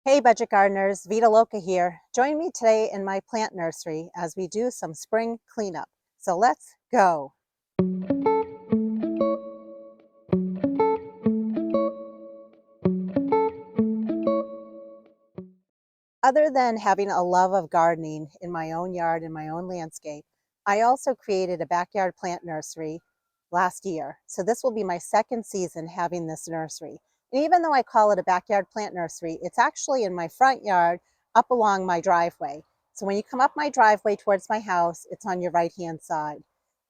Hey budget gardeners, Vita Loca here. Join me today in my plant nursery as we do some spring cleanup. So let's go. Other than having a love of gardening in my own yard and my own landscape, I also created a backyard plant nursery last year. So this will be my second season having this nursery. And even though I call it a backyard plant nursery, it's actually in my front yard up along my driveway. So when you come up my driveway towards my house, it's on your right-hand side.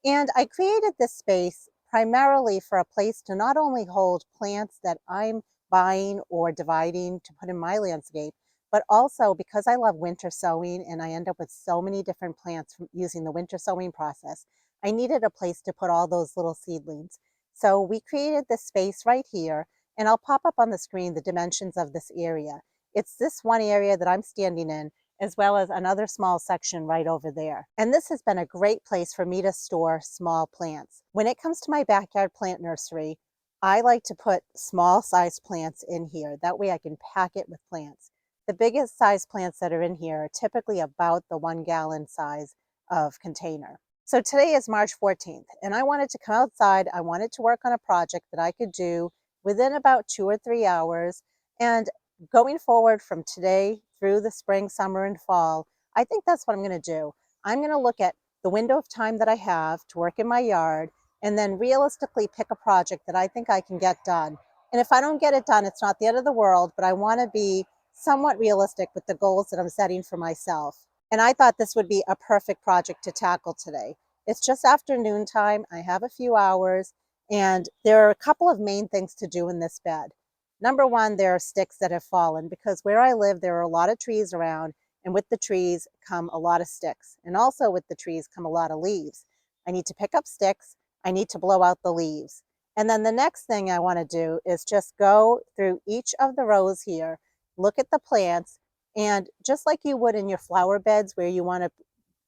And I created this space primarily for a place to not only hold plants that I'm buying or dividing to put in my landscape, but also because I love winter sowing and I end up with so many different plants from using the winter sowing process, I needed a place to put all those little seedlings. So we created this space right here, and I'll pop up on the screen the dimensions of this area. It's this one area that I'm standing in, as well as another small section right over there. And this has been a great place for me to store small plants. When it comes to my backyard plant nursery, I like to put small sized plants in here. That way I can pack it with plants. The biggest size plants that are in here are typically about the 1 gallon size of container. So today is March 14th, and I wanted to come outside. I wanted to work on a project that I could do within about 2 or 3 hours. And going forward from today through the spring, summer, and fall, I think that's what I'm going to do. I'm going to look at the window of time that I have to work in my yard and then realistically pick a project that I think I can get done. And if I don't get it done, it's not the end of the world, but I want to be somewhat realistic with the goals that I'm setting for myself. And I thought this would be a perfect project to tackle today. It's just afternoon time. I have a few hours, and there are a couple of main things to do in this bed. Number one, there are sticks that have fallen because where I live, there are a lot of trees around, and with the trees come a lot of sticks. And also with the trees come a lot of leaves. I need to pick up sticks. I need to blow out the leaves. And then the next thing I want to do is just go through each of the rows here, look at the plants, and just like you would in your flower beds where you want to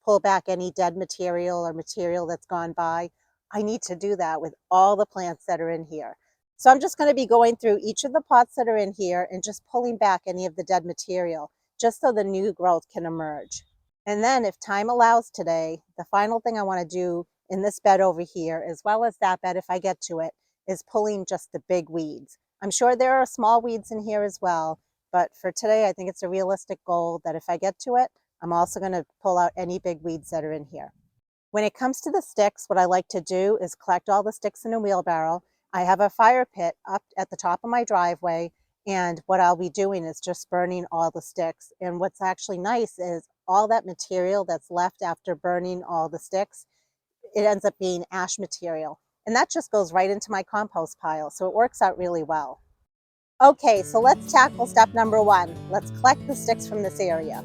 pull back any dead material or material that's gone by, I need to do that with all the plants that are in here. So I'm just going to be going through each of the pots that are in here and just pulling back any of the dead material, just so the new growth can emerge. And then if time allows today, the final thing I want to do in this bed over here, as well as that bed if I get to it, is pulling just the big weeds. I'm sure there are small weeds in here as well, but for today, I think it's a realistic goal that if I get to it, I'm also going to pull out any big weeds that are in here. When it comes to the sticks, what I like to do is collect all the sticks in a wheelbarrow. I have a fire pit up at the top of my driveway, and what I'll be doing is just burning all the sticks. And what's actually nice is all that material that's left after burning all the sticks, it ends up being ash material. And that just goes right into my compost pile, so it works out really well. Okay, so let's tackle step number one. Let's collect the sticks from this area.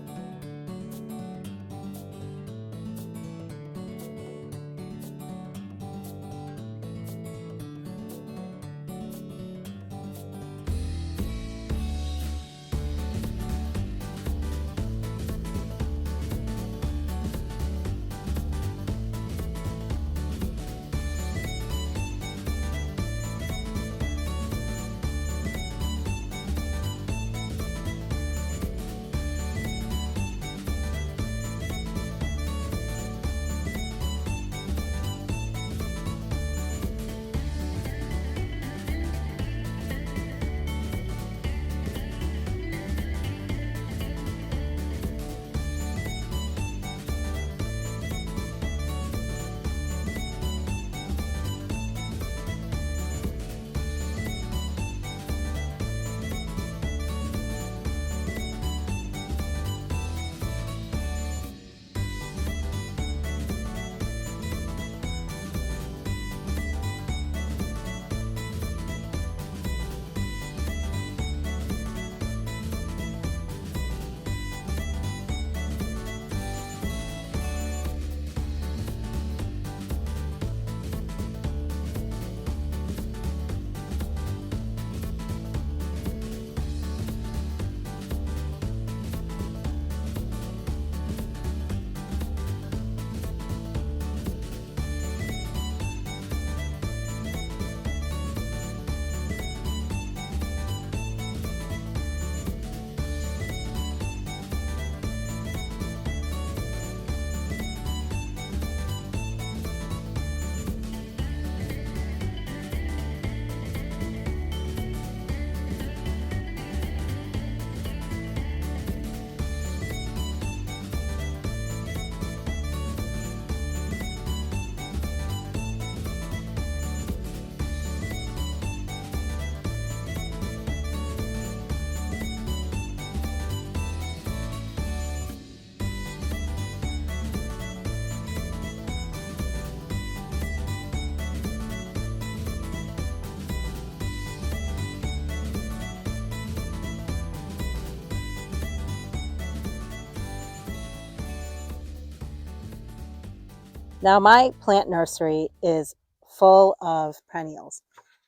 Now my plant nursery is full of perennials,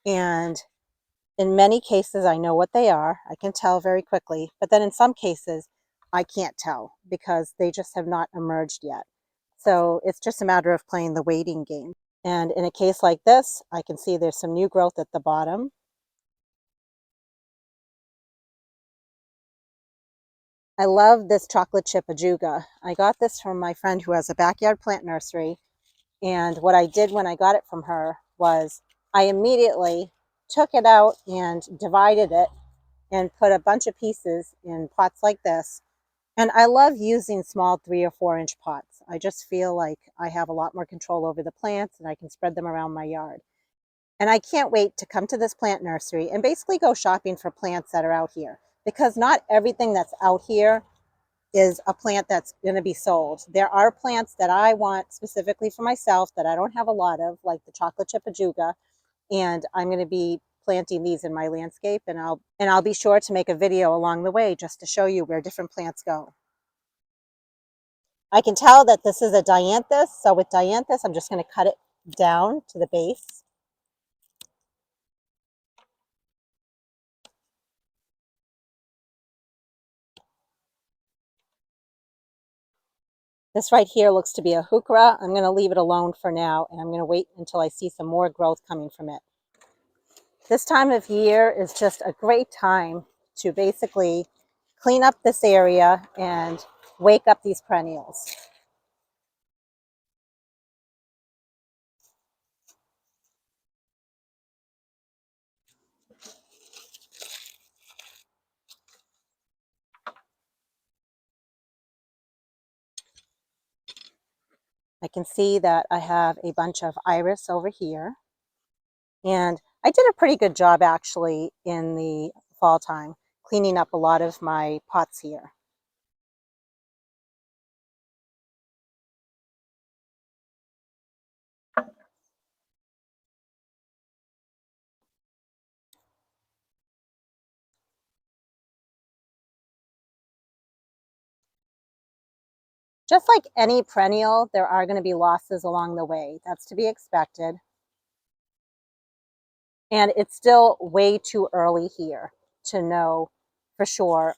and in many cases I know what they are. I can tell very quickly, but then in some cases I can't tell because they just have not emerged yet. So it's just a matter of playing the waiting game. And in a case like this, I can see there's some new growth at the bottom. I love this chocolate chip ajuga. I got this from my friend who has a backyard plant nursery. And what I did when I got it from her was I immediately took it out and divided it and put a bunch of pieces in pots like this. And I love using small 3 or 4 inch pots. I just feel like I have a lot more control over the plants and I can spread them around my yard. And I can't wait to come to this plant nursery and basically go shopping for plants that are out here, because not everything that's out here is a plant that's going to be sold. There are plants that I want specifically for myself that I don't have a lot of, like the chocolate chip ajuga, and I'm going to be planting these in my landscape, and I'll be sure to make a video along the way just to show you where different plants go. I can tell that this is a dianthus, so with dianthus I'm just going to cut it down to the base. This right here looks to be a heuchera. I'm going to leave it alone for now, and I'm going to wait until I see some more growth coming from it. This time of year is just a great time to basically clean up this area and wake up these perennials. I can see that I have a bunch of iris over here, and I did a pretty good job actually in the fall time cleaning up a lot of my pots here. Just like any perennial, there are going to be losses along the way. That's to be expected. And it's still way too early here to know for sure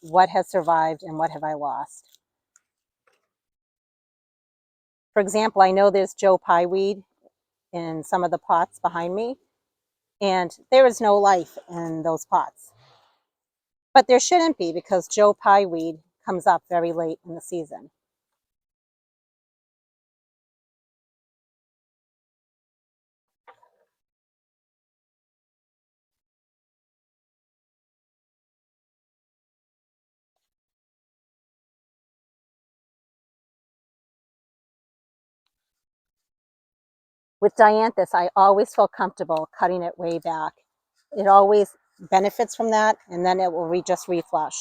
what has survived and what have I lost. For example, I know there's Joe Pyeweed in some of the pots behind me, and there is no life in those pots. But there shouldn't be, because Joe Pyeweed comes up very late in the season. With dianthus, I always feel comfortable cutting it way back. It always benefits from that, and then it will just reflush.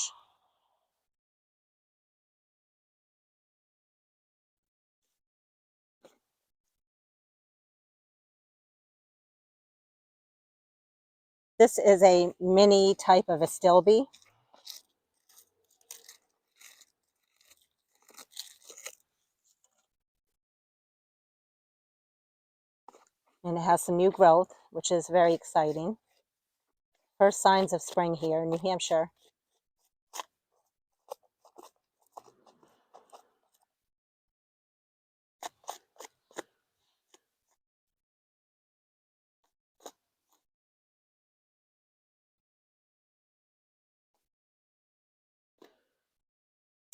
This is a mini type of astilbe. And it has some new growth, which is very exciting. First signs of spring here in New Hampshire.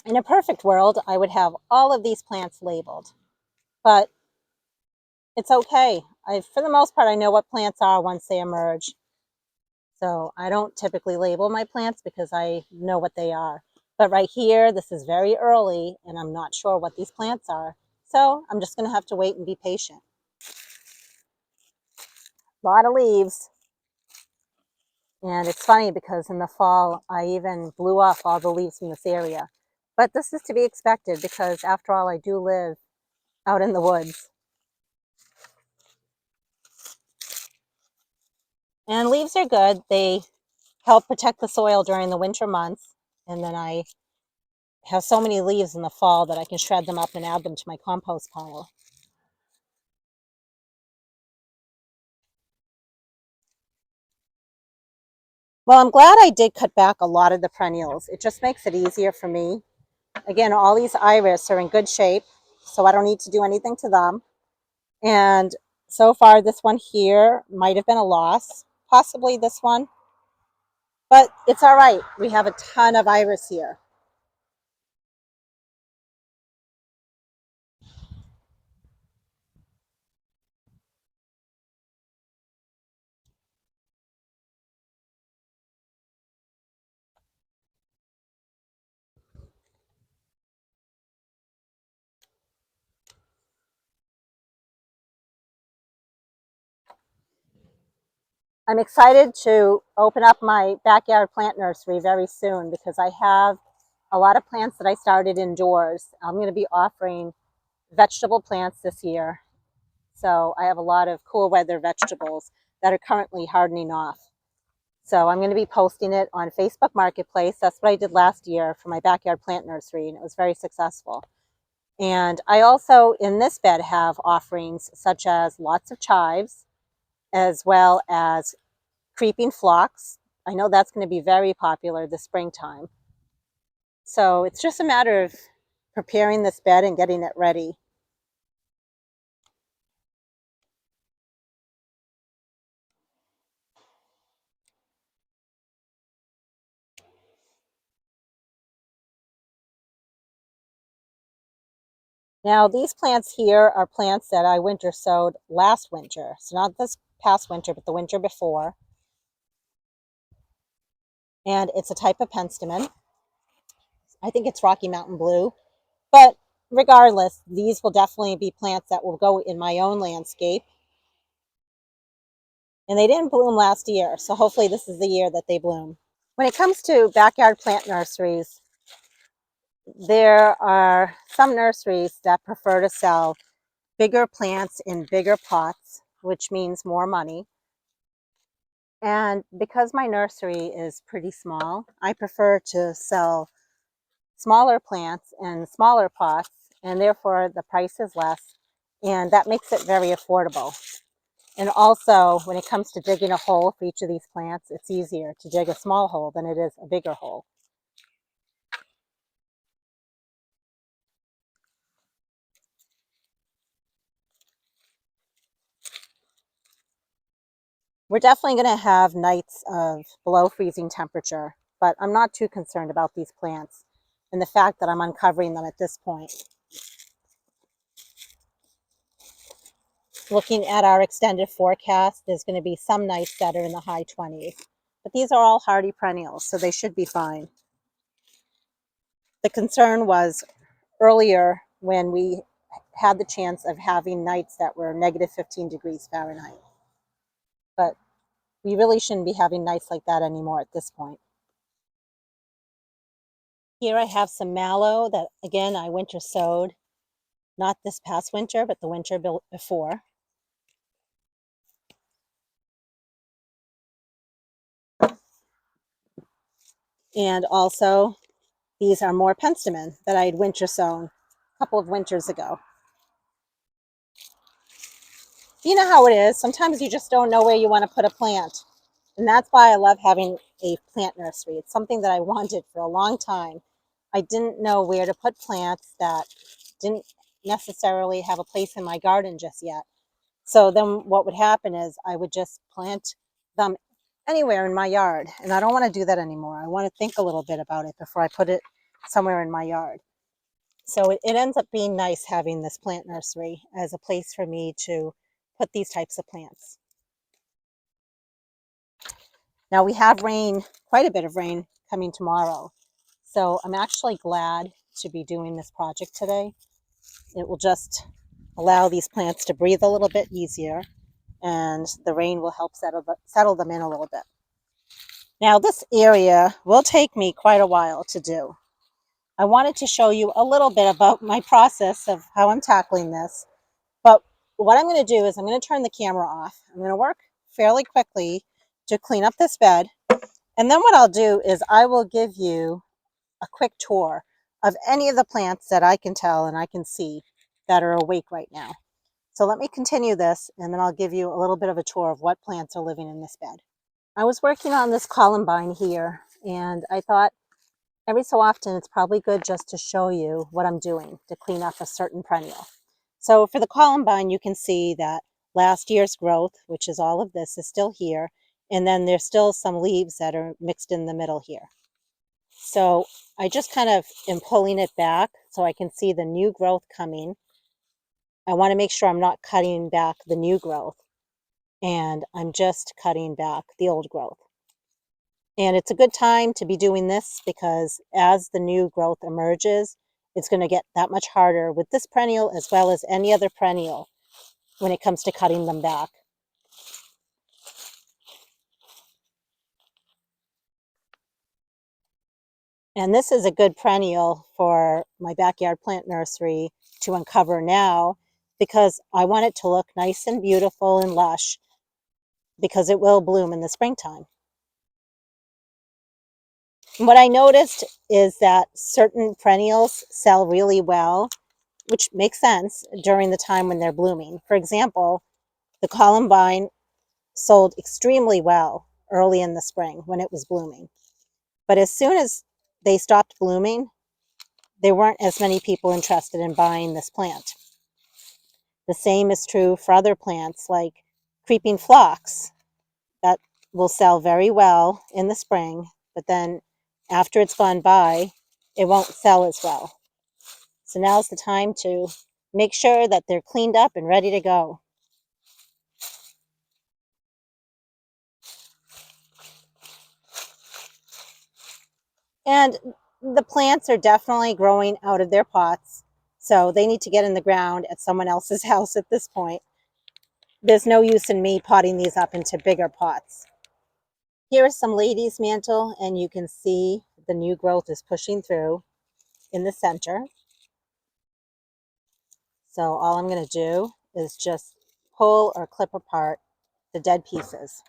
In a perfect world, I would have all of these plants labeled, but it's okay. For the most part, I know what plants are once they emerge. So I don't typically label my plants because I know what they are. But right here, this is very early and I'm not sure what these plants are. So I'm just going to have to wait and be patient. A lot of leaves. And it's funny because in the fall, I even blew off all the leaves from this area. But this is to be expected because after all, I do live out in the woods. And leaves are good. They help protect the soil during the winter months. And then I have so many leaves in the fall that I can shred them up and add them to my compost pile. Well, I'm glad I did cut back a lot of the perennials. It just makes it easier for me. Again, all these iris are in good shape, so I don't need to do anything to them. And so far, this one here might have been a loss, possibly this one, but it's all right. We have a ton of iris here. I'm excited to open up my backyard plant nursery very soon because I have a lot of plants that I started indoors. I'm going to be offering vegetable plants this year. So I have a lot of cool weather vegetables that are currently hardening off. So I'm going to be posting it on Facebook Marketplace. That's what I did last year for my backyard plant nursery, and it was very successful. And I also, in this bed, have offerings such as lots of chives, as well as creeping phlox. I know that's going to be very popular this springtime. So it's just a matter of preparing this bed and getting it ready. Now, these plants here are plants that I winter sowed last winter. So not this past winter, but the winter before. And it's a type of penstemon. I think it's Rocky Mountain Blue. But regardless, these will definitely be plants that will go in my own landscape. And they didn't bloom last year, so hopefully this is the year that they bloom. When it comes to backyard plant nurseries, there are some nurseries that prefer to sell bigger plants in bigger pots, which means more money. And because my nursery is pretty small, I prefer to sell smaller plants in smaller pots, and therefore the price is less, and that makes it very affordable. And also, when it comes to digging a hole for each of these plants, it's easier to dig a small hole than it is a bigger hole. We're definitely going to have nights of below freezing temperature, but I'm not too concerned about these plants and the fact that I'm uncovering them at this point. Looking at our extended forecast, there's going to be some nights that are in the high 20s, but these are all hardy perennials, so they should be fine. The concern was earlier when we had the chance of having nights that were negative 15 degrees Fahrenheit, but we really shouldn't be having nights like that anymore at this point. Here I have some mallow that, again, I winter sowed, not this past winter, but the winter before. And also, these are more penstemon that I had winter sown a couple of winters ago. You know how it is. Sometimes you just don't know where you want to put a plant. And that's why I love having a plant nursery. It's something that I wanted for a long time. I didn't know where to put plants that didn't necessarily have a place in my garden just yet. So then what would happen is I would just plant them anywhere in my yard. And I don't want to do that anymore. I want to think a little bit about it before I put it somewhere in my yard. So it ends up being nice having this plant nursery as a place for me to put these types of plants. Now we have rain, quite a bit of rain coming tomorrow. So I'm actually glad to be doing this project today. It will just allow these plants to breathe a little bit easier, and the rain will help settle them in a little bit. Now this area will take me quite a while to do. I wanted to show you a little bit about my process of how I'm tackling this. But what I'm going to do is I'm going to turn the camera off. I'm going to work fairly quickly to clean up this bed. And then what I'll do is I will give you a quick tour of any of the plants that I can tell and I can see that are awake right now. So let me continue this, and then I'll give you a little bit of a tour of what plants are living in this bed. I was working on this columbine here, and I thought every so often it's probably good just to show you what I'm doing to clean up a certain perennial. So for the columbine, you can see that last year's growth, which is all of this, is still here. And then there's still some leaves that are mixed in the middle here. So I just kind of am pulling it back so I can see the new growth coming. I want to make sure I'm not cutting back the new growth, and I'm just cutting back the old growth. And it's a good time to be doing this because as the new growth emerges, it's going to get that much harder with this perennial as well as any other perennial when it comes to cutting them back. And this is a good perennial for my backyard plant nursery to uncover now because I want it to look nice and beautiful and lush because it will bloom in the springtime. And what I noticed is that certain perennials sell really well, which makes sense during the time when they're blooming. For example, the columbine sold extremely well early in the spring when it was blooming. But as soon as they stopped blooming, there weren't as many people interested in buying this plant. The same is true for other plants like creeping phlox that will sell very well in the spring, but then after it's gone by, it won't sell as well. So now's the time to make sure that they're cleaned up and ready to go. And the plants are definitely growing out of their pots, so they need to get in the ground at someone else's house at this point. There's no use in me potting these up into bigger pots. Here is some lady's mantle, and you can see the new growth is pushing through in the center. So all I'm going to do is just pull or clip apart the dead pieces.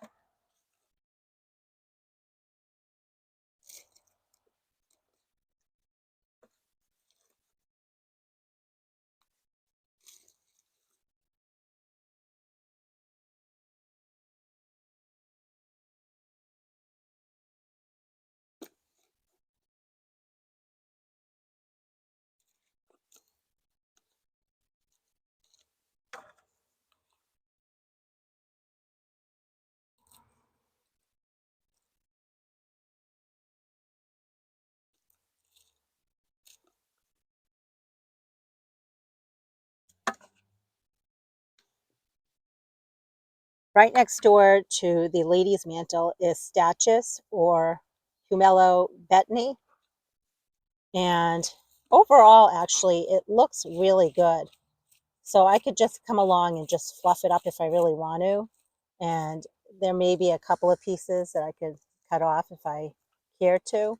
Right next door to the lady's mantle is stachys or humelo betony. And overall, actually, it looks really good. So I could just come along and just fluff it up if I really want to. And there may be a couple of pieces that I could cut off if I care to.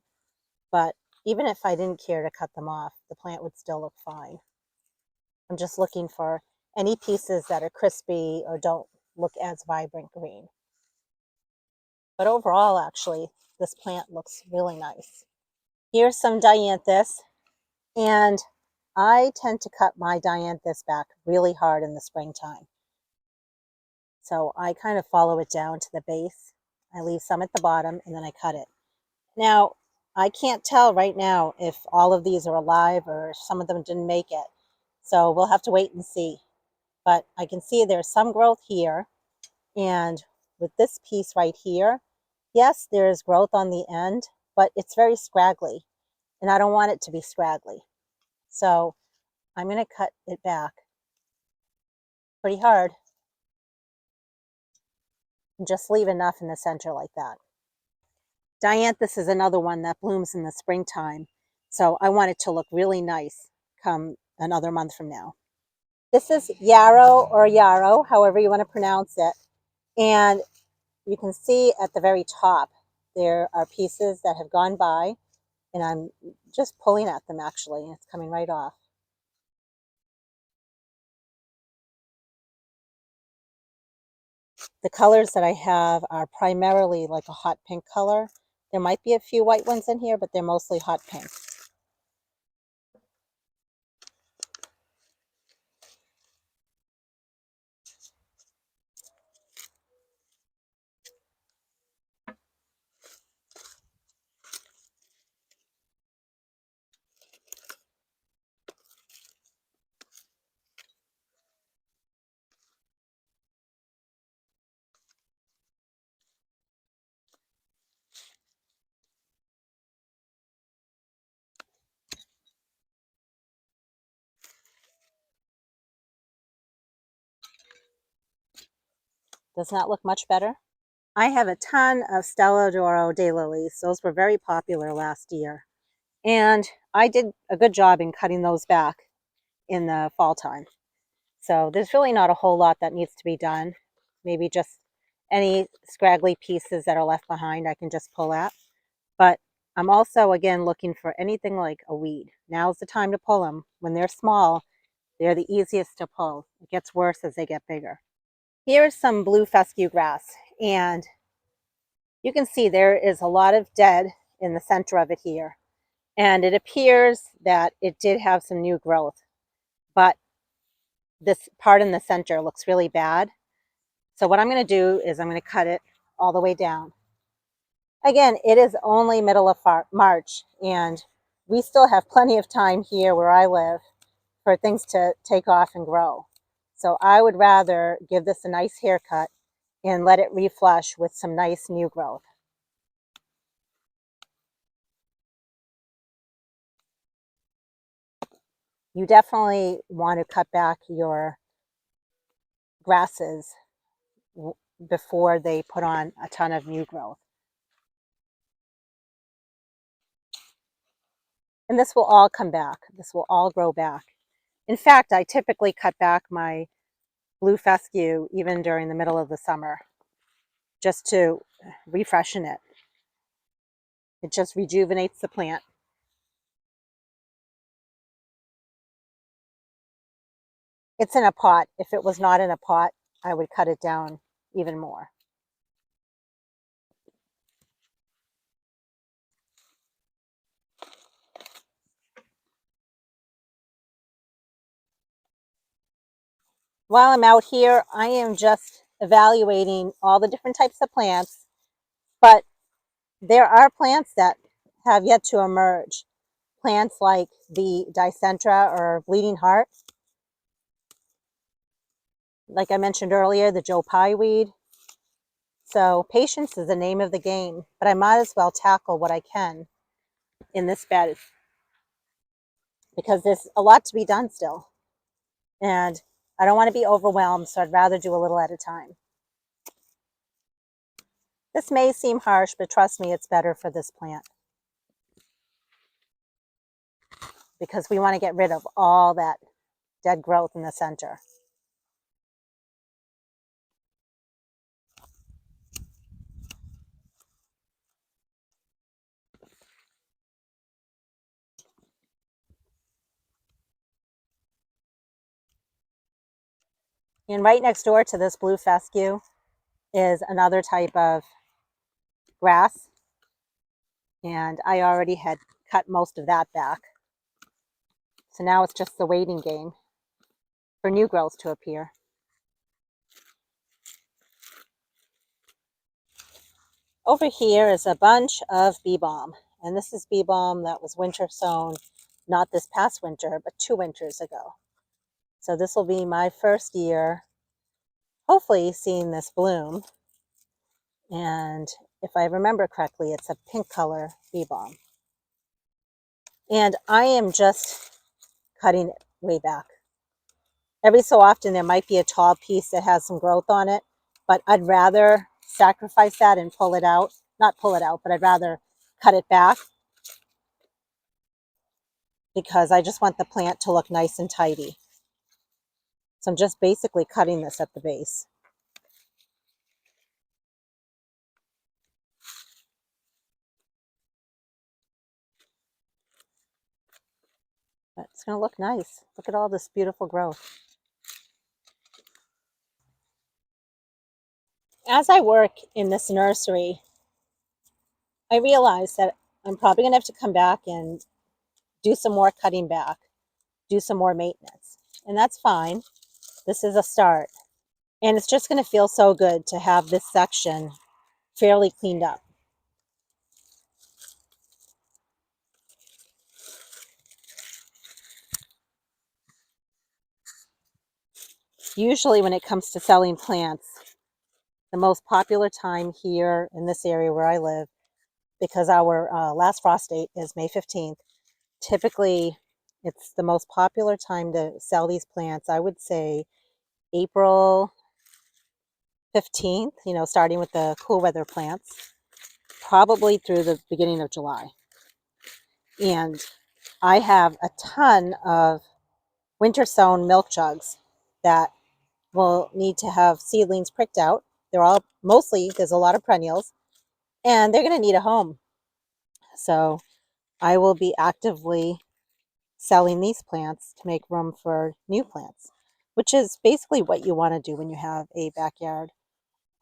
But even if I didn't care to cut them off, the plant would still look fine. I'm just looking for any pieces that are crispy or don't look as vibrant green. But overall, actually, this plant looks really nice. Here's some dianthus, and I tend to cut my dianthus back really hard in the springtime. So I kind of follow it down to the base. I leave some at the bottom and then I cut it. Now, I can't tell right now if all of these are alive or if some of them didn't make it. So we'll have to wait and see. But I can see there's some growth here. And with this piece right here, yes, there's growth on the end, but it's very scraggly. And I don't want it to be scraggly. So I'm going to cut it back pretty hard and just leave enough in the center like that. Dianthus is another one that blooms in the springtime. So I want it to look really nice come another month from now. This is yarrow, however you want to pronounce it. And you can see at the very top, there are pieces that have gone by, and I'm just pulling at them actually, and it's coming right off. The colors that I have are primarily like a hot pink color. There might be a few white ones in here, but they're mostly hot pink. Does not look much better. I have a ton of Stella d'Oro daylilies. Those were very popular last year. And I did a good job in cutting those back in the fall time. So there's really not a whole lot that needs to be done. Maybe just any scraggly pieces that are left behind I can just pull at. But I'm also, again, looking for anything like a weed. Now's the time to pull them. When they're small, they're the easiest to pull. It gets worse as they get bigger. Here's some blue fescue grass, and you can see there is a lot of dead in the center of it here. And it appears that it did have some new growth, but this part in the center looks really bad. So what I'm going to do is I'm going to cut it all the way down. Again, it is only middle of March, and we still have plenty of time here where I live for things to take off and grow. So I would rather give this a nice haircut and let it reflush with some nice new growth. You definitely want to cut back your grasses before they put on a ton of new growth. And this will all come back. This will all grow back. In fact, I typically cut back my blue fescue even during the middle of the summer just to refreshen it. It just rejuvenates the plant. It's in a pot. If it was not in a pot, I would cut it down even more. While I'm out here, I am just evaluating all the different types of plants, but there are plants that have yet to emerge. Plants like the dicentra or bleeding heart. Like I mentioned earlier, the Joe Pye weed. So patience is the name of the game, but I might as well tackle what I can in this bed because there's a lot to be done still. And I don't want to be overwhelmed, so I'd rather do a little at a time. This may seem harsh, but trust me, it's better for this plant because we want to get rid of all that dead growth in the center. And right next door to this blue fescue is another type of grass. And I already had cut most of that back. So now it's just the waiting game for new growth to appear. Over here is a bunch of bee balm. And this is bee balm that was winter sown, not this past winter, but 2 winters ago. So this will be my first year, hopefully seeing this bloom. And if I remember correctly, it's a pink color bee balm. And I am just cutting it way back. Every so often there might be a tall piece that has some growth on it, but I'd rather sacrifice that and pull it out. Not pull it out, but I'd rather cut it back because I just want the plant to look nice and tidy. So I'm just basically cutting this at the base. But it's going to look nice. Look at all this beautiful growth. As I work in this nursery, I realize that I'm probably going to have to come back and do some more cutting back, do some more maintenance. And that's fine. This is a start. And it's just going to feel so good to have this section fairly cleaned up. Usually when it comes to selling plants, the most popular time here in this area where I live, because our last frost date is May 15th, typically it's the most popular time to sell these plants. I would say April 15th, starting with the cool weather plants, probably through the beginning of July. And I have a ton of winter sown milk jugs that will need to have seedlings pricked out. They're all mostly, there's a lot of perennials, and they're going to need a home. So I will be actively selling these plants to make room for new plants, which is basically what you want to do when you have a backyard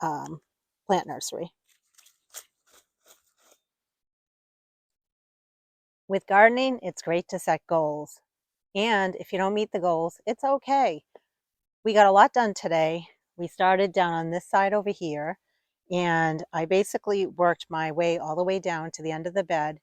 plant nursery. With gardening, it's great to set goals. And if you don't meet the goals, it's okay. We got a lot done today. We started down on this side over here, and I basically worked my way all the way down to the end of the bed,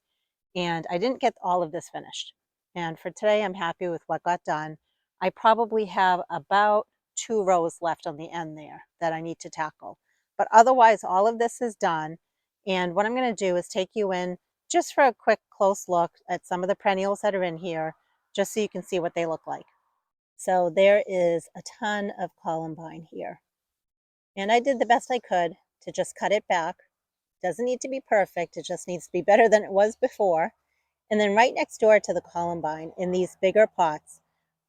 and I didn't get all of this finished. And for today, I'm happy with what got done. I probably have about 2 rows left on the end there that I need to tackle. But otherwise, all of this is done. And what I'm going to do is take you in just for a quick close look at some of the perennials that are in here, just so you can see what they look like. So there is a ton of columbine here. And I did the best I could to just cut it back. Doesn't need to be perfect, it just needs to be better than it was before. And then right next door to the columbine in these bigger pots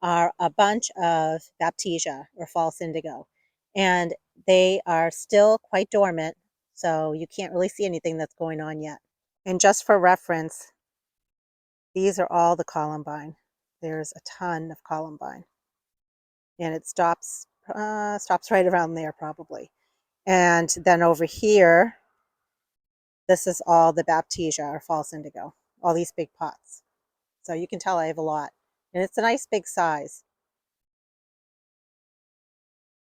are a bunch of baptisia or false indigo. And they are still quite dormant, so you can't really see anything that's going on yet. And just for reference, these are all the columbine. There's a ton of columbine. And it stops right around there probably. And then over here, this is all the baptisia or false indigo, all these big pots. So you can tell I have a lot. And it's a nice big size.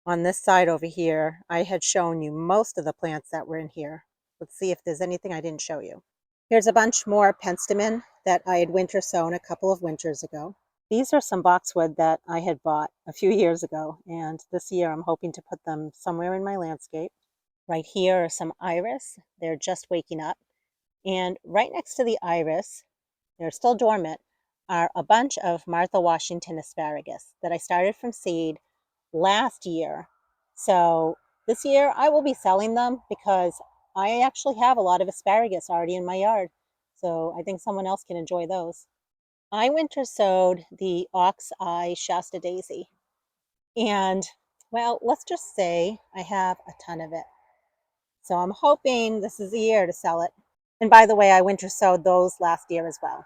On this side over here, I had shown you most of the plants that were in here. Let's see if there's anything I didn't show you. Here's a bunch more penstemon that I had winter sown a couple of winters ago. These are some boxwood that I had bought a few years ago, and this year I'm hoping to put them somewhere in my landscape. Right here are some iris. They're just waking up. And right next to the iris, they're still dormant, are a bunch of Martha Washington asparagus that I started from seed last year. So this year I will be selling them because I actually have a lot of asparagus already in my yard. So I think someone else can enjoy those. I winter sowed the ox eye Shasta daisy. And well, let's just say I have a ton of it. So I'm hoping this is the year to sell it. And by the way, I winter sowed those last year as well.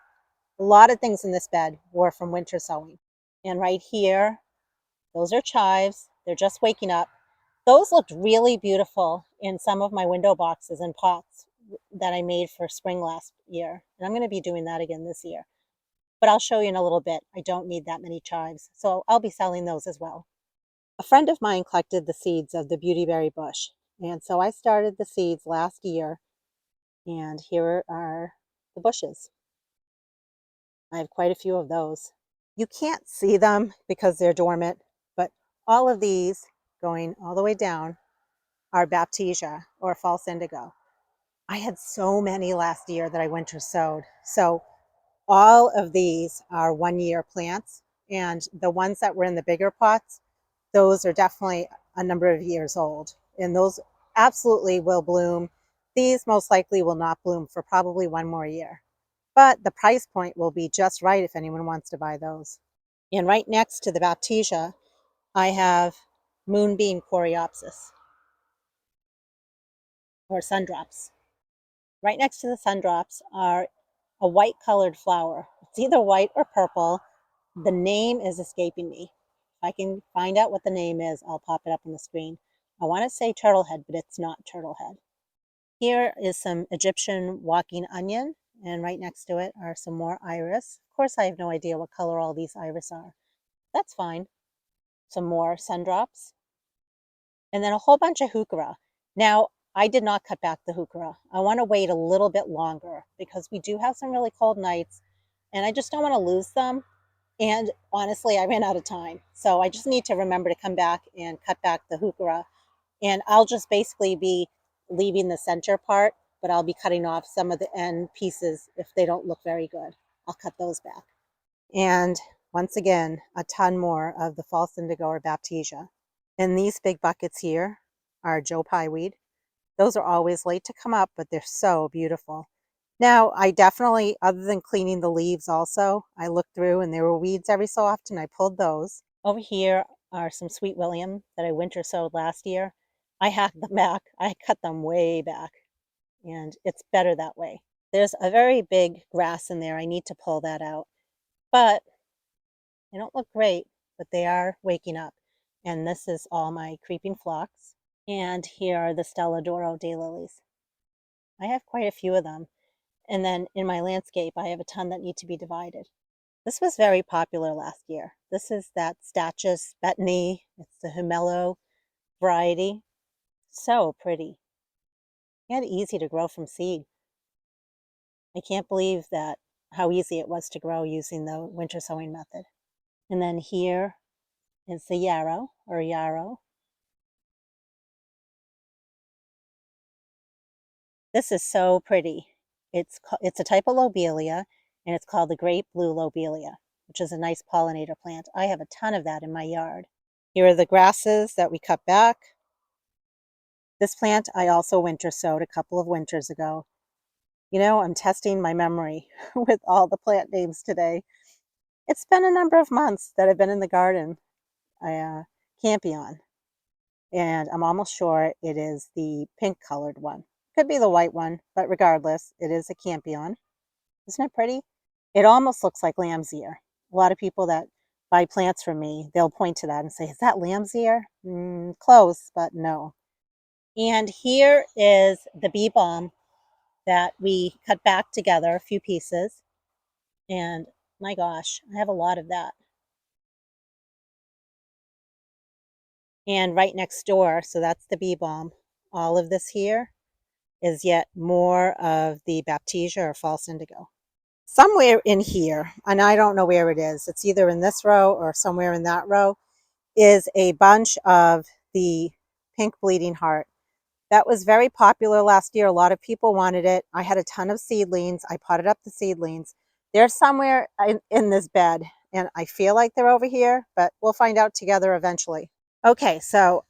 A lot of things in this bed were from winter sowing. And right here, those are chives. They're just waking up. Those looked really beautiful in some of my window boxes and pots that I made for spring last year. And I'm going to be doing that again this year. But I'll show you in a little bit. I don't need that many chives. So I'll be selling those as well. A friend of mine collected the seeds of the beautyberry bush. And so I started the seeds last year. And here are the bushes. I have quite a few of those. You can't see them because they're dormant, but all of these going all the way down are baptisia or false indigo. I had so many last year that I winter sowed. So all of these are 1-year plants, and the ones that were in the bigger pots, those are definitely a number of years old, and those absolutely will bloom. These most likely will not bloom for probably 1 more year, but the price point will be just right if anyone wants to buy those. And right next to the baptisia, I have moonbeam coreopsis or sundrops. Right next to the sundrops are a white colored flower. It's either white or purple. The name is escaping me. If I can find out what the name is, I'll pop it up on the screen. I want to say turtlehead, but it's not turtlehead. Here is some Egyptian walking onion, and right next to it are some more iris. Of course, I have no idea what color all these iris are. That's fine. Some more sundrops, and then a whole bunch of heuchera. Now, I did not cut back the heuchera. I want to wait a little bit longer because we do have some really cold nights, and I just don't want to lose them. And honestly, I ran out of time. So I just need to remember to come back and cut back the heuchera. And I'll just basically be leaving the center part, but I'll be cutting off some of the end pieces if they don't look very good. I'll cut those back. And once again, a ton more of the false indigo or baptisia. In these big buckets here our Joe Pye weed. Those are always late to come up, but they're so beautiful. Now, I definitely, other than cleaning the leaves also, I looked through and there were weeds every so often. I pulled those. Over here are some Sweet William that I winter sowed last year. I hacked them back. I cut them way back, and it's better that way. There's a very big grass in there. I need to pull that out. But they don't look great, but they are waking up. And this is all my creeping phlox. And here are the Stella d'Oro daylilies. I have quite a few of them. And then in my landscape, I have a ton that need to be divided. This was very popular last year. This is that Stachys betony. It's the Humelo variety. So pretty and easy to grow from seed. I can't believe that how easy it was to grow using the winter sowing method. And then here is the yarrow or yarrow. This is so pretty. It's a type of lobelia, and it's called the great blue lobelia, which is a nice pollinator plant. I have a ton of that in my yard. Here are the grasses that we cut back. This plant I also winter sowed a couple of winters ago. You know, I'm testing my memory with all the plant names today. It's been a number of months that I've been in the garden. Campion, and I'm almost sure it is the pink colored one. Could be the white one, but regardless, it is a campion. Isn't it pretty? It almost looks like lamb's ear. A lot of people that buy plants from me, they'll point to that and say, is that lamb's ear? Close, but no. And here is the bee balm that we cut back together, a few pieces. And my gosh, I have a lot of that. And right next door, so that's the bee balm. All of this here is yet more of the Baptisia or false indigo. Somewhere in here, and I don't know where it is, it's either in this row or somewhere in that row, is a bunch of the pink bleeding heart. That was very popular last year. A lot of people wanted it. I had a ton of seedlings. I potted up the seedlings. They're somewhere in this bed, and I feel like they're over here, but we'll find out together eventually. Okay, so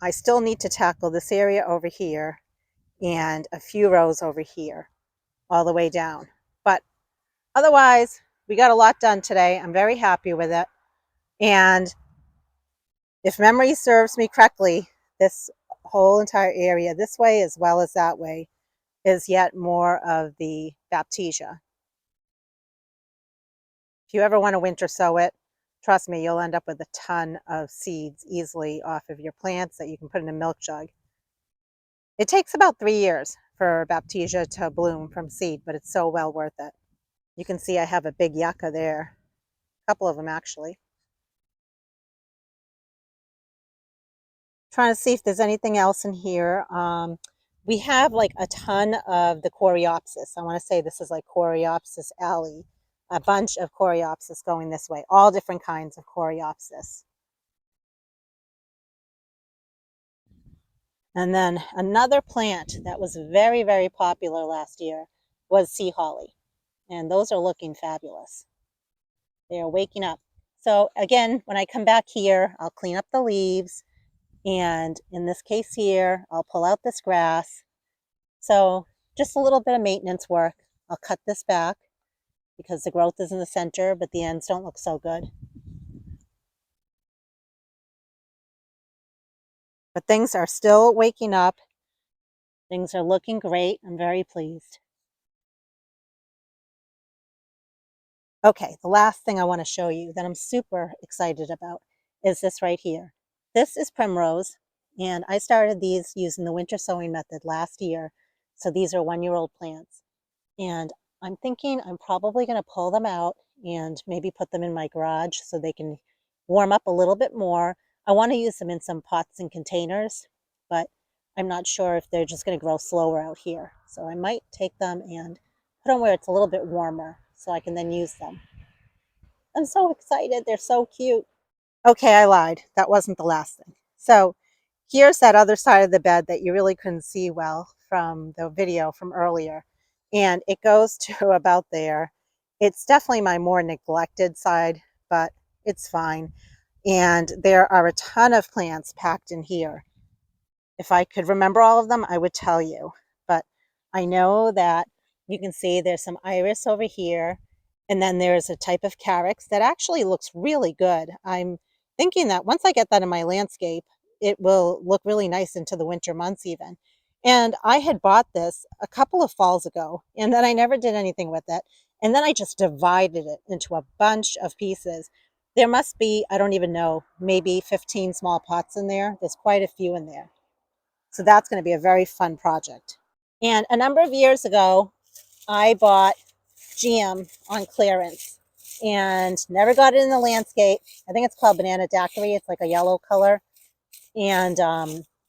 I still need to tackle this area over here and a few rows over here all the way down. But otherwise, we got a lot done today. I'm very happy with it. And if memory serves me correctly, this whole entire area, this way as well as that way, is yet more of the Baptisia. If you ever want to winter sow it, trust me, you'll end up with a ton of seeds easily off of your plants that you can put in a milk jug. It takes about 3 years for Baptisia to bloom from seed, but it's so well worth it. You can see I have a big yucca there, a couple of them actually. Trying to see if there's anything else in here. We have like a ton of the Coreopsis. I want to say this is like Coreopsis alley. A bunch of Coreopsis going this way, all different kinds of Coreopsis. And then another plant that was very, very popular last year was sea holly. And those are looking fabulous. They are waking up. So again, when I come back here, I'll clean up the leaves. And in this case here, I'll pull out this grass. So just a little bit of maintenance work. I'll cut this back because the growth is in the center, but the ends don't look so good. But things are still waking up. Things are looking great. I'm very pleased. Okay, the last thing I want to show you that I'm super excited about is this right here. This is primrose, and I started these using the winter sowing method last year. So these are 1-year-old plants. And I'm thinking I'm probably going to pull them out and maybe put them in my garage so they can warm up a little bit more. I want to use them in some pots and containers, but I'm not sure if they're just going to grow slower out here. So I might take them and put them where it's a little bit warmer so I can then use them. I'm so excited. They're so cute. Okay, I lied. That wasn't the last thing. So here's that other side of the bed that you really couldn't see well from the video from earlier. And it goes to about there. It's definitely my more neglected side, but it's fine. And there are a ton of plants packed in here. If I could remember all of them, I would tell you. But I know that you can see there's some iris over here, and then there's a type of carex that actually looks really good. I'm thinking that once I get that in my landscape, it will look really nice into the winter months even. And I had bought this a couple of falls ago, and then I never did anything with it. And then I just divided it into a bunch of pieces. There must be, I don't even know, maybe 15 small pots in there. There's quite a few in there. So that's going to be a very fun project. And a number of years ago, I bought GM on clearance and never got it in the landscape. I think it's called banana daiquiri. It's like a yellow color. And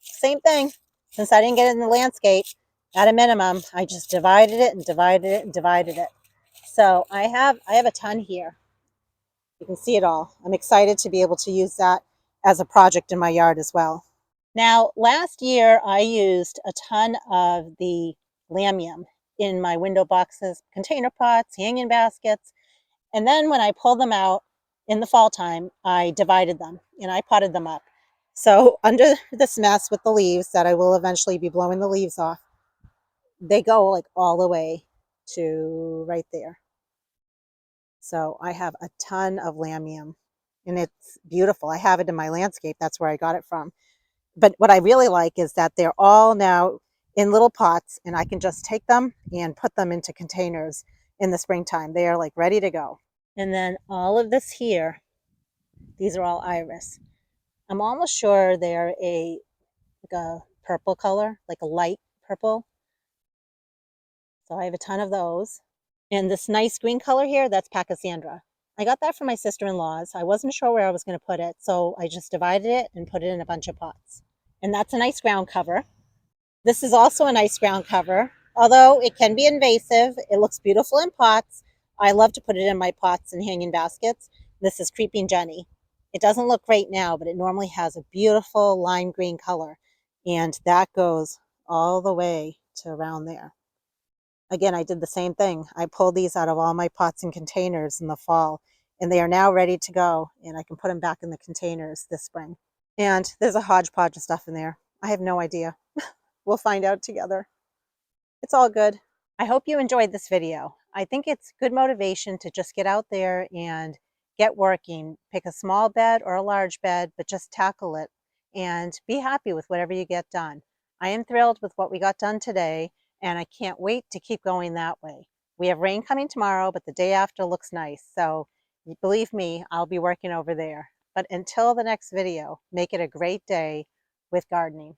same thing. Since I didn't get it in the landscape, at a minimum, I just divided it and divided it and divided it. So I have a ton here. You can see it all. I'm excited to be able to use that as a project in my yard as well. Now, last year I used a ton of the lamium in my window boxes, container pots, hanging baskets, and then when I pulled them out in the fall time, I divided them and I potted them up. So under this mess with the leaves that I will eventually be blowing the leaves off, they go like all the way to right there. So I have a ton of lamium and it's beautiful. I have it in my landscape. That's where I got it from. But what I really like is that they're all now in little pots and I can just take them and put them into containers in the springtime. They are like ready to go. And then all of this here, these are all iris. I'm almost sure they're like a purple color, like a light purple. So I have a ton of those. And this nice green color here, that's Pachysandra. I got that from my sister-in-law's. I wasn't sure where I was going to put it, so I just divided it and put it in a bunch of pots. And that's a nice ground cover. This is also a nice ground cover, although it can be invasive. It looks beautiful in pots. I love to put it in my pots and hanging baskets. This is Creeping Jenny. It doesn't look great now, but it normally has a beautiful lime green color, and that goes all the way to around there. Again, I did the same thing. I pulled these out of all my pots and containers in the fall, and they are now ready to go, and I can put them back in the containers this spring. And there's a hodgepodge of stuff in there. I have no idea. We'll find out together. It's all good. I hope you enjoyed this video. I think it's good motivation to just get out there and get working. Pick a small bed or a large bed, but just tackle it and be happy with whatever you get done. I am thrilled with what we got done today, and I can't wait to keep going that way. We have rain coming tomorrow, but the day after looks nice. So believe me, I'll be working over there. But until the next video, make it a great day with gardening.